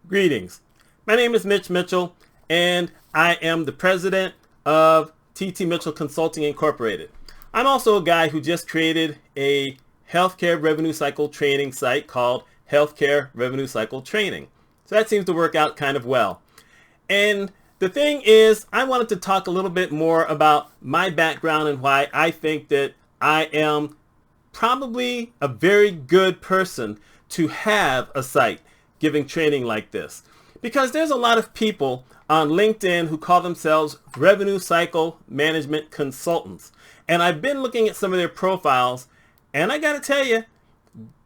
Greetings. My name is Mitch Mitchell, and I am the president of TT Mitchell Consulting Incorporated. I'm also a guy who just created a healthcare revenue cycle training site called Healthcare Revenue Cycle Training. So that seems to work out kind of well. And the thing is, I wanted to talk a little bit more about my background and why I think that I am probably a very good person to have a site giving training like this. Because there's a lot of people on LinkedIn who call themselves revenue cycle management consultants. And I've been looking at some of their profiles, and I gotta tell you,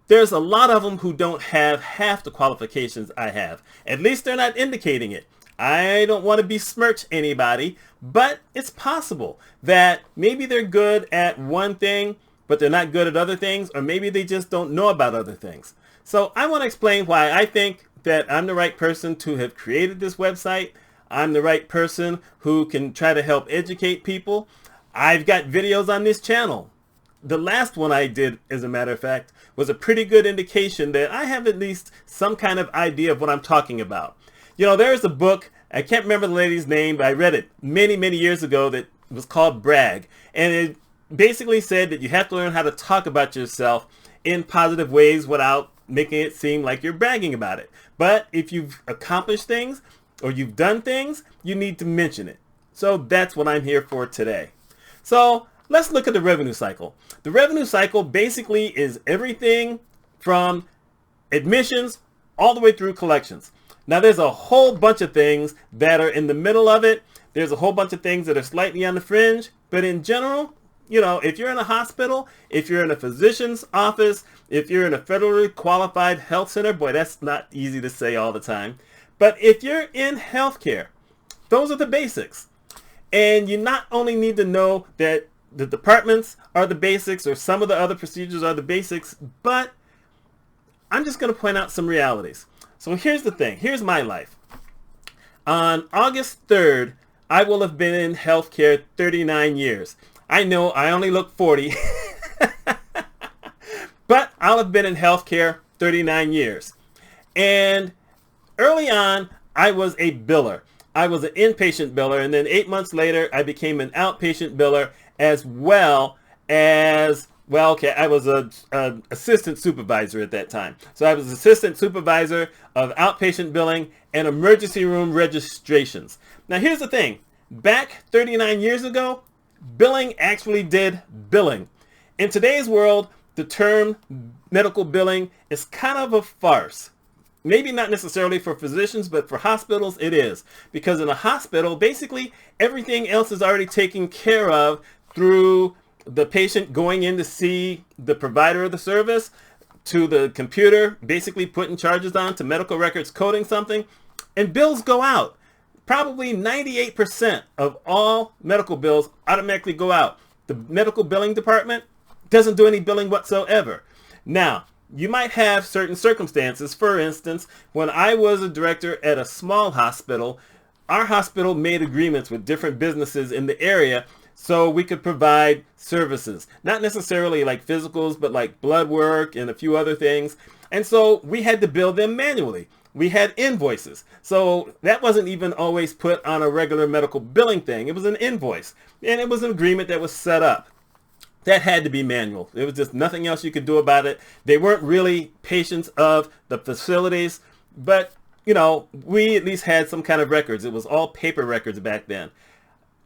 there's a lot of them who don't have half the qualifications I have. At least they're not indicating it. I don't want to besmirch anybody, but it's possible that maybe they're good at one thing, but they're not good at other things, or maybe they just don't know about other things. So I want to explain why I think that I'm the right person to have created this website. I'm the right person who can try to help educate people. I've got videos on this channel. The last one I did, as a matter of fact, was a pretty good indication that I have at least some kind of idea of what I'm talking about. You know, there's a book, I can't remember the lady's name, but I read it many years ago that was called Brag. And it basically said that you have to learn how to talk about yourself in positive ways without making it seem like you're bragging about it. But if you've accomplished things or you've done things, you need to mention it. So that's what I'm here for today. So let's look at the revenue cycle. The revenue cycle basically is everything from admissions all the way through collections. Now there's a whole bunch of things that are in the middle of it. There's a whole bunch of things that are slightly on the fringe, but in general, you know, if you're in a hospital, if you're in a physician's office, if you're in a federally qualified health center, boy, that's not easy to say all the time. But if you're in healthcare, those are the basics. And you not only need to know that the departments are the basics or some of the other procedures are the basics, but I'm just going to point out some realities. So here's the thing. Here's my life. On August 3rd, I will have been in healthcare 39 years. I know I only look 40, but I'll have been in healthcare 39 years. And early on, I was a biller. I was an inpatient biller, and then 8 months later, I became an outpatient biller as well as, well, okay, I was an assistant supervisor at that time. So I was assistant supervisor of outpatient billing and emergency room registrations. Now here's the thing. Back 39 years ago, billing actually did billing. In today's world, the term medical billing is kind of a farce. Maybe not necessarily for physicians, but for hospitals it is. Because in a hospital, basically everything else is already taken care of through the patient going in to see the provider of the service, to the computer basically putting charges on, to medical records coding something, and bills go out. Probably 98% of all medical bills automatically go out. The medical billing department doesn't do any billing whatsoever. Now, you might have certain circumstances. For instance, when I was a director at a small hospital, our hospital made agreements with different businesses in the area so we could provide services. Not necessarily like physicals, but like blood work and a few other things. And so we had to bill them manually. We had invoices. So that wasn't even always put on a regular medical billing thing. It was an invoice. And it was an agreement that was set up. That had to be manual. There was just nothing else you could do about it. They weren't really patients of the facilities, but you know, we at least had some kind of records. It was all paper records back then.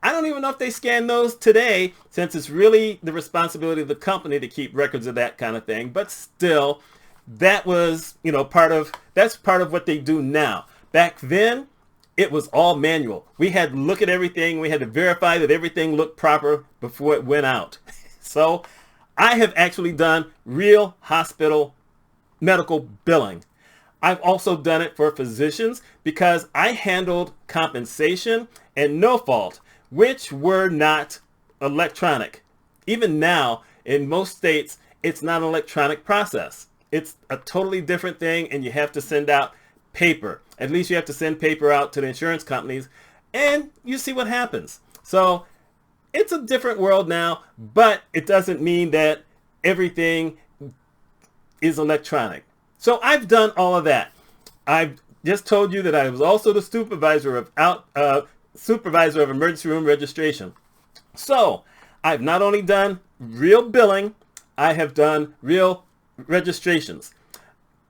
I don't even know if they scan those today, since it's really the responsibility of the company to keep records of that kind of thing. But still, that was, you know, that's part of what they do now. Back then, it was all manual. We had to look at everything. We had to verify that everything looked proper before it went out. So I have actually done real hospital medical billing. I've also done it for physicians because I handled compensation and no fault, which were not electronic. Even now, in most states, it's not an electronic process. It's a totally different thing, and you have to send out paper. At least you have to send paper out to the insurance companies, and you see what happens. So it's a different world now, but it doesn't mean that everything is electronic. So I've done all of that. I've just told you that I was also the supervisor of emergency room registration. So I've not only done real billing, I have done real registrations.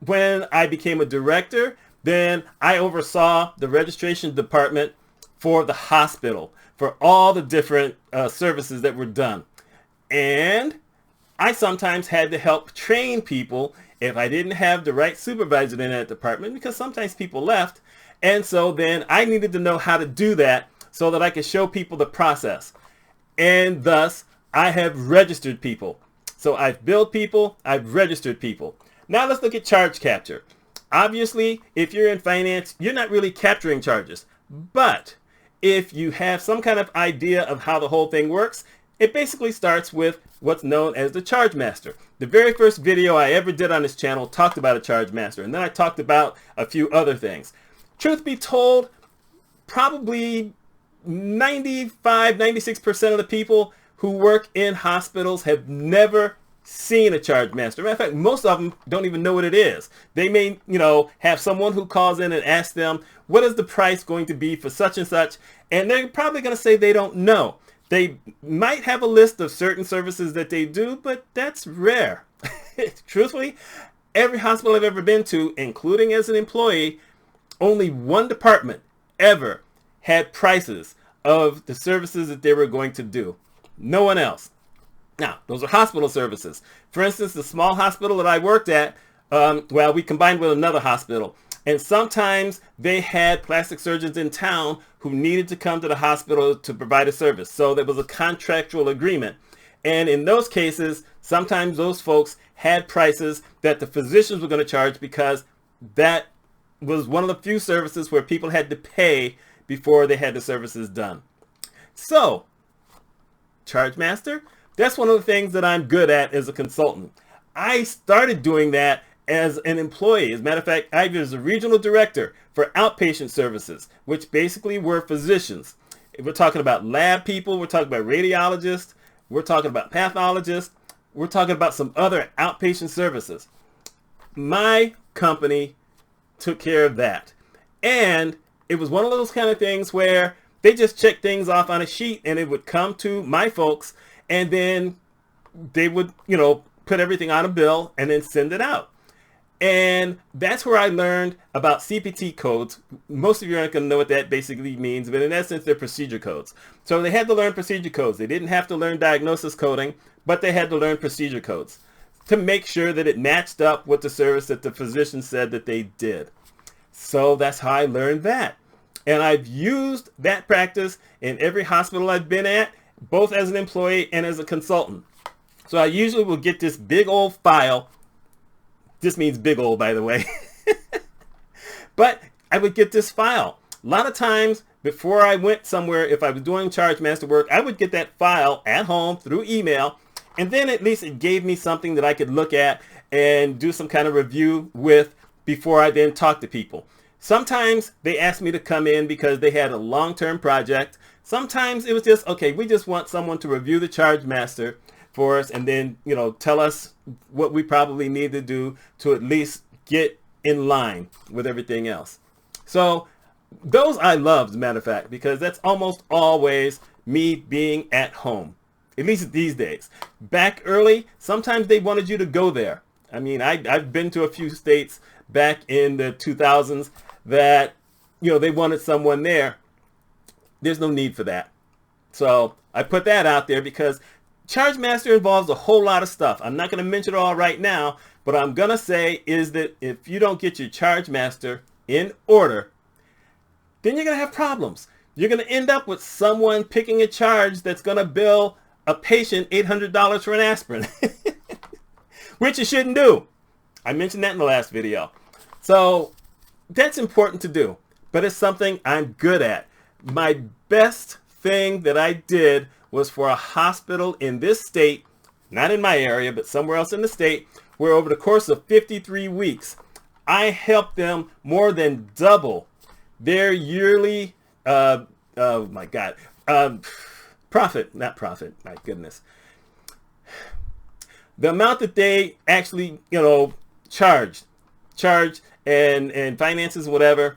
When I became a director, then I oversaw the registration department for the hospital, for all the different services that were done. And I sometimes had to help train people if I didn't have the right supervisor in that department, because sometimes people left. And so then I needed to know how to do that so that I could show people the process. And thus, I have registered people. So I've billed people, I've registered people. Now let's look at charge capture. Obviously, if you're in finance, you're not really capturing charges. But if you have some kind of idea of how the whole thing works, it basically starts with what's known as the charge master. The very first video I ever did on this channel talked about a charge master, and then I talked about a few other things. Truth be told, probably 95-96% of the people who work in hospitals have never seen a charge master. Matter of fact, most of them don't even know what it is. They may, have someone who calls in and asks them, what is the price going to be for such and such? And they're probably going to say they don't know. They might have a list of certain services that they do, but that's rare. Truthfully, every hospital I've ever been to, including as an employee, only one department ever had prices of the services that they were going to do. No one else. Now, those are hospital services. For instance, the small hospital that I worked at, we combined with another hospital. And sometimes they had plastic surgeons in town who needed to come to the hospital to provide a service. So there was a contractual agreement. And in those cases, sometimes those folks had prices that the physicians were going to charge, because that was one of the few services where people had to pay before they had the services done. So, charge master, that's one of the things that I'm good at as a consultant. I started doing that as an employee. As a matter of fact, I was a regional director for outpatient services, which basically were physicians. We're talking about lab people, we're talking about radiologists, we're talking about pathologists, we're talking about some other outpatient services. My company took care of that. And it was one of those kind of things where they just checked things off on a sheet, and it would come to my folks, and then they would, put everything on a bill and then send it out. And that's where I learned about CPT codes. Most of you aren't going to know what that basically means, but in essence, they're procedure codes. So they had to learn procedure codes. They didn't have to learn diagnosis coding, but they had to learn procedure codes to make sure that it matched up with the service that the physician said that they did. So that's how I learned that. And I've used that practice in every hospital I've been at, both as an employee and as a consultant. So I usually will get this big old file. This means big old, by the way. But I would get this file. A lot of times before I went somewhere, if I was doing charge master work, I would get that file at home through email. And then at least it gave me something that I could look at and do some kind of review with before I then talk to people. Sometimes they asked me to come in because they had a long-term project. Sometimes it was just, okay, we just want someone to review the charge master for us and then, tell us what we probably need to do to at least get in line with everything else. So those I love, as a matter of fact, because that's almost always me being at home, at least these days. Back early, sometimes they wanted you to go there. I mean, I've been to a few states back in the 2000s that, they wanted someone there. There's no need for that. So I put that out there because charge master involves a whole lot of stuff. I'm not going to mention it all right now, but I'm going to say is that if you don't get your charge master in order, then you're going to have problems. You're going to end up with someone picking a charge that's going to bill a patient $800 for an aspirin, which you shouldn't do. I mentioned that in the last video. So that's important to do, but it's something I'm good at. My best thing that I did was for a hospital in this state, not in my area, but somewhere else in the state, where over the course of 53 weeks, I helped them more than double their yearly, profit, not profit, my goodness. The amount that they actually, charged and finances, whatever.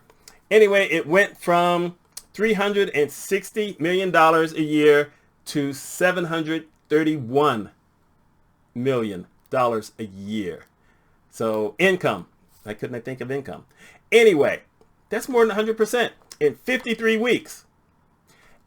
Anyway, it went from $360 million a year to $731 million a year. So income. I couldn't think of income. Anyway, that's more than 100% in 53 weeks.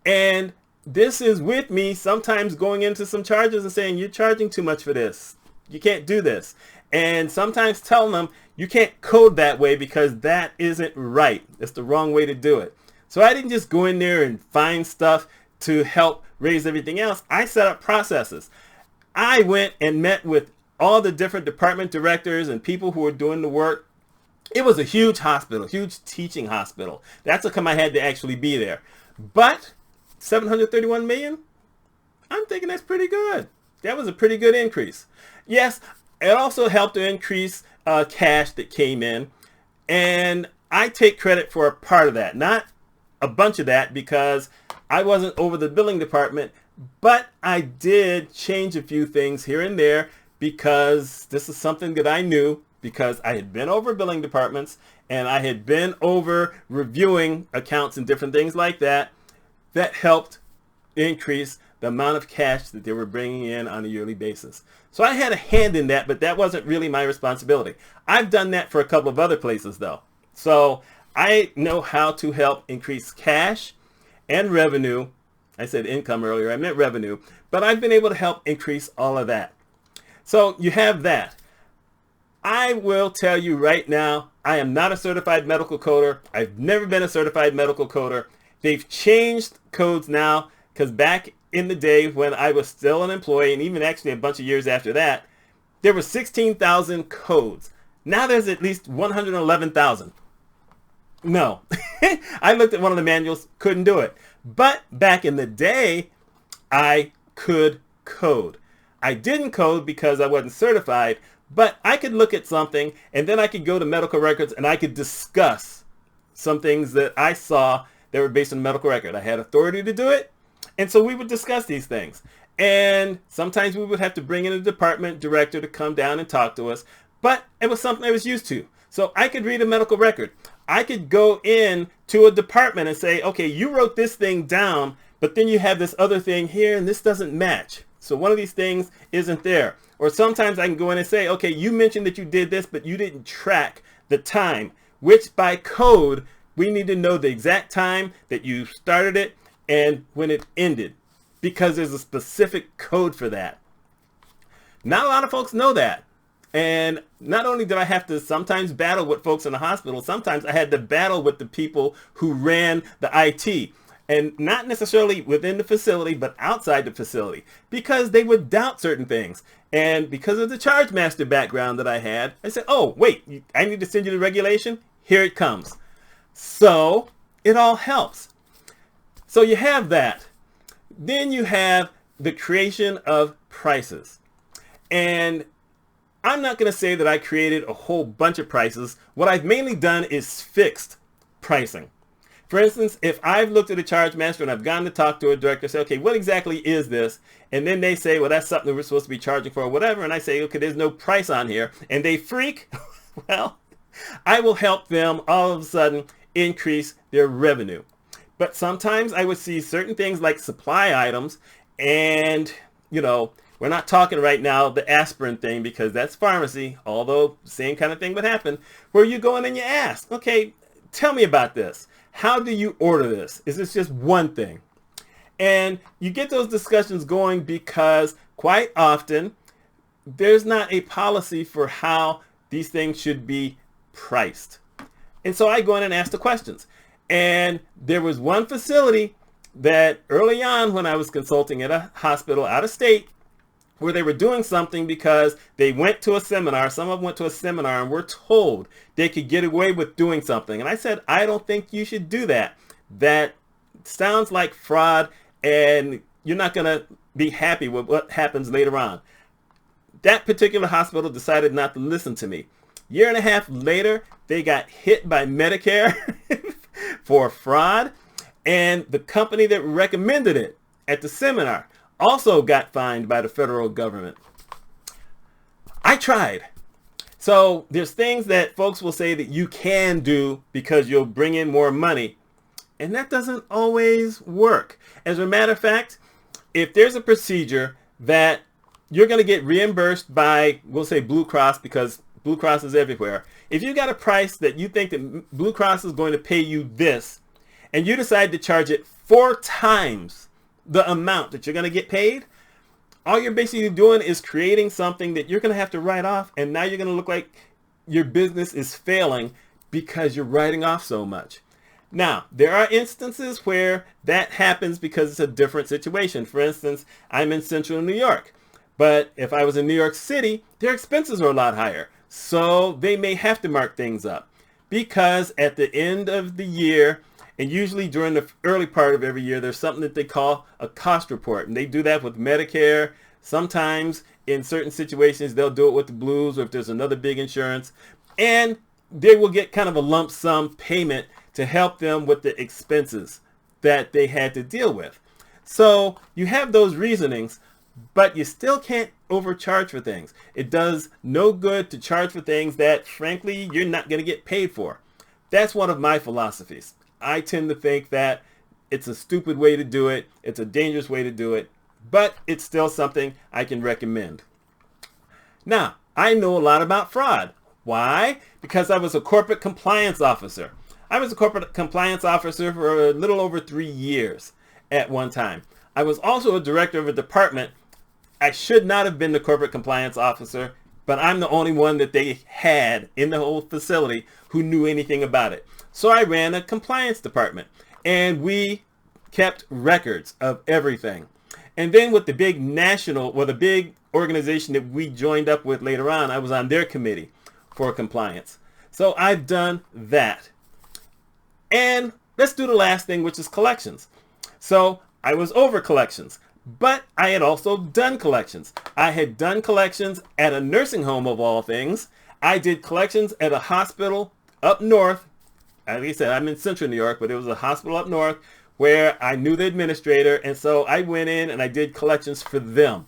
And this is with me sometimes going into some charges and saying, you're charging too much for this. You can't do this. And sometimes telling them, you can't code that way because that isn't right. It's the wrong way to do it. So I didn't just go in there and find stuff to help raise everything else. I set up processes. I went and met with all the different department directors and people who were doing the work. It was a huge hospital, huge teaching hospital. That's how come I had to actually be there. But 731 million, I'm thinking that's pretty good. That was a pretty good increase. Yes, it also helped to increase cash that came in. And I take credit for a part of that, not a bunch of that, because I wasn't over the billing department, but I did change a few things here and there because this is something that I knew, because I had been over billing departments and I had been over reviewing accounts and different things like that. That helped increase the amount of cash that they were bringing in on a yearly basis. So I had a hand in that, but that wasn't really my responsibility. I've done that for a couple of other places though. So I know how to help increase cash and revenue. I said income earlier, I meant revenue, but I've been able to help increase all of that. So you have that. I will tell you right now, I am not a certified medical coder. I've never been a certified medical coder. They've changed codes now, because back in the day when I was still an employee, and even actually a bunch of years after that, there were 16,000 codes. Now there's at least 111,000. No, I looked at one of the manuals, couldn't do it. But back in the day, I could code. I didn't code because I wasn't certified, but I could look at something and then I could go to medical records and I could discuss some things that I saw that were based on the medical record. I had authority to do it. And so we would discuss these things. And sometimes we would have to bring in a department director to come down and talk to us. But it was something I was used to. So I could read a medical record. I could go in to a department and say, okay, you wrote this thing down, but then you have this other thing here and this doesn't match. So one of these things isn't there. Or sometimes I can go in and say, okay, you mentioned that you did this, but you didn't track the time, which by code, we need to know the exact time that you started it and when it ended, because there's a specific code for that. Not a lot of folks know that. And not only did I have to sometimes battle with folks in the hospital, sometimes I had to battle with the people who ran the IT. And not necessarily within the facility, but outside the facility, because they would doubt certain things. And because of the charge master background that I had, I said, oh, wait, I need to send you the regulation. Here it comes. So it all helps. So you have that. Then you have the creation of prices. And I'm not going to say that I created a whole bunch of prices. What I've mainly done is fixed pricing. For instance, if I've looked at a charge master and I've gone to talk to a director, say, okay, what exactly is this? And then they say, well, that's something we're supposed to be charging for or whatever. And I say, okay, there's no price on here. And they freak. Well, I will help them all of a sudden increase their revenue. But sometimes I would see certain things like supply items and, you know, we're not talking right now the aspirin thing because that's pharmacy, although the same kind of thing would happen, where you go in and you ask, okay, tell me about this. How do you order this? Is this just one thing? And you get those discussions going because quite often there's not a policy for how these things should be priced. And so I go in and ask the questions. And there was one facility that early on when I was consulting at a hospital out of state, where they were doing something because they went to a seminar. Some of them went to a seminar and were told they could get away with doing something. And I said, I don't think you should do that. That sounds like fraud and you're not going to be happy with what happens later on. That particular hospital decided not to listen to me. Year and a half later, they got hit by Medicare for fraud. And the company that recommended it at the seminar also got fined by the federal government. I tried. So there's things that folks will say that you can do because you'll bring in more money. And that doesn't always work. As a matter of fact, if there's a procedure that you're going to get reimbursed by, we'll say Blue Cross, because Blue Cross is everywhere. If you got a price that you think that Blue Cross is going to pay you this, and you decide to charge it 4 times the amount that you're going to get paid, all you're basically doing is creating something that you're going to have to write off, and now you're going to look like your business is failing because you're writing off so much. Now, there are instances where that happens because it's a different situation. For instance, I'm in central New York, but if I was in New York City, their expenses are a lot higher. So they may have to mark things up because at the end of the year, and usually during the early part of every year, there's something that they call a cost report. And they do that with Medicare. Sometimes in certain situations, they'll do it with the Blues or if there's another big insurance. And they will get kind of a lump sum payment to help them with the expenses that they had to deal with. So you have those reasonings, but you still can't overcharge for things. It does no good to charge for things that, frankly, you're not going to get paid for. That's one of my philosophies. I tend to think that it's a stupid way to do it. It's a dangerous way to do it, but it's still something I can recommend. Now, I know a lot about fraud. Why? Because I was a corporate compliance officer. I was a corporate compliance officer for a little over 3 years at one time. I was also a director of a department. I should not have been the corporate compliance officer, but I'm the only one that they had in the whole facility who knew anything about it. So I ran a compliance department, and we kept records of everything. And then with the big the big organization that we joined up with later on, I was on their committee for compliance. So I've done that. And let's do the last thing, which is collections. So I was over collections, but I had also done collections. I had done collections at a nursing home of all things. I did collections at a hospital up north. Like I said, I'm in central New York, but it was a hospital up north where I knew the administrator. And so I went in and I did collections for them.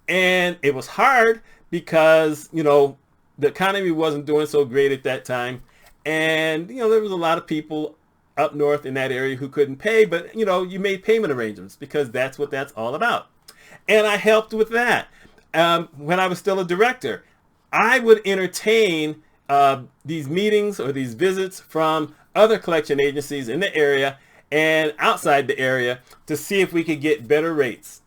And it was hard because, the economy wasn't doing so great at that time. And, there was a lot of people up north in that area who couldn't pay, but, you made payment arrangements because that's what that's all about. And I helped with that. When I was still a director, I would entertain these meetings or these visits from other collection agencies in the area and outside the area to see if we could get better rates.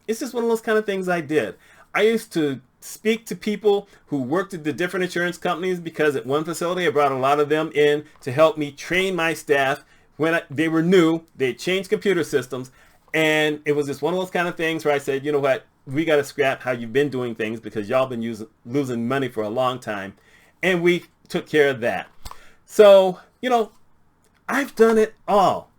It's just one of those kind of things I did. I used to speak to people who worked at the different insurance companies because at one facility I brought a lot of them in to help me train my staff when they were new. They had changed computer systems, and it was just one of those kind of things where I said, you know what, we got to scrap how you've been doing things because y'all been losing money for a long time, and we took care of that. So, I've done it all.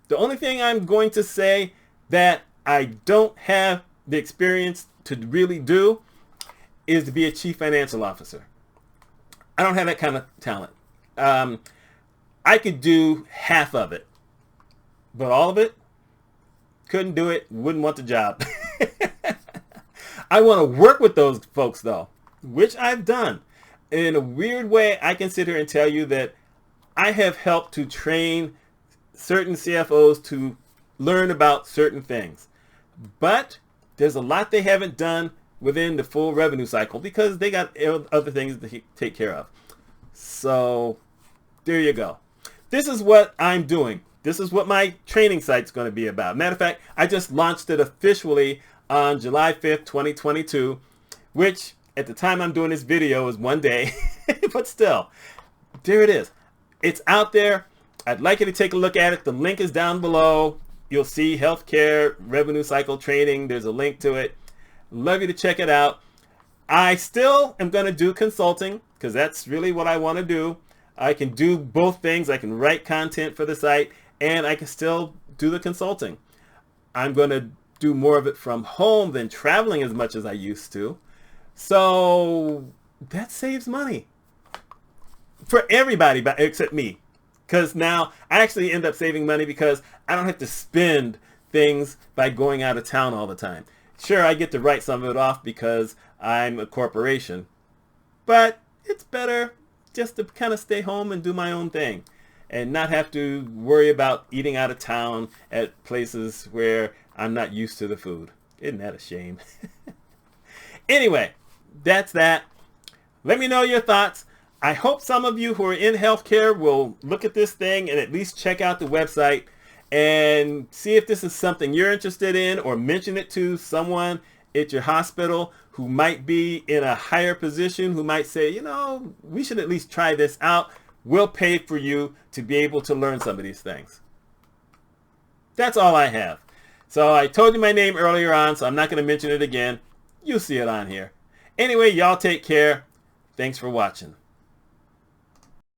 The only thing I'm going to say that I don't have the experience to really do is to be a chief financial officer. I don't have that kind of talent. I could do half of it, but all of it, couldn't do it, wouldn't want the job. I want to work with those folks though, which I've done. In a weird way, I can sit here and tell you that I have helped to train certain CFOs to learn about certain things. But there's a lot they haven't done within the full revenue cycle because they got other things to take care of. So there you go. This is what I'm doing. This is what my training site's going to be about. Matter of fact, I just launched it officially on July 5th, 2022, which at the time I'm doing this video is one day, but still, there it is. It's out there. I'd like you to take a look at it. The link is down below. You'll see healthcare revenue cycle training. There's a link to it. Love you to check it out. I still am going to do consulting because that's really what I want to do. I can do both things. I can write content for the site and I can still do the consulting. I'm going to do more of it from home than traveling as much as I used to. So that saves money for everybody except me. Because now I actually end up saving money because I don't have to spend things by going out of town all the time. Sure, I get to write some of it off because I'm a corporation. But it's better just to kind of stay home and do my own thing and not have to worry about eating out of town at places where I'm not used to the food. Isn't that a shame? Anyway, that's that. Let me know your thoughts. I hope some of you who are in healthcare will look at this thing and at least check out the website and see if this is something you're interested in, or mention it to someone at your hospital who might be in a higher position, who might say, you know, we should at least try this out. We'll pay for you to be able to learn some of these things. That's all I have. So I told you my name earlier on, so I'm not going to mention it again. You'll see it on here. Anyway, y'all take care. Thanks for watching.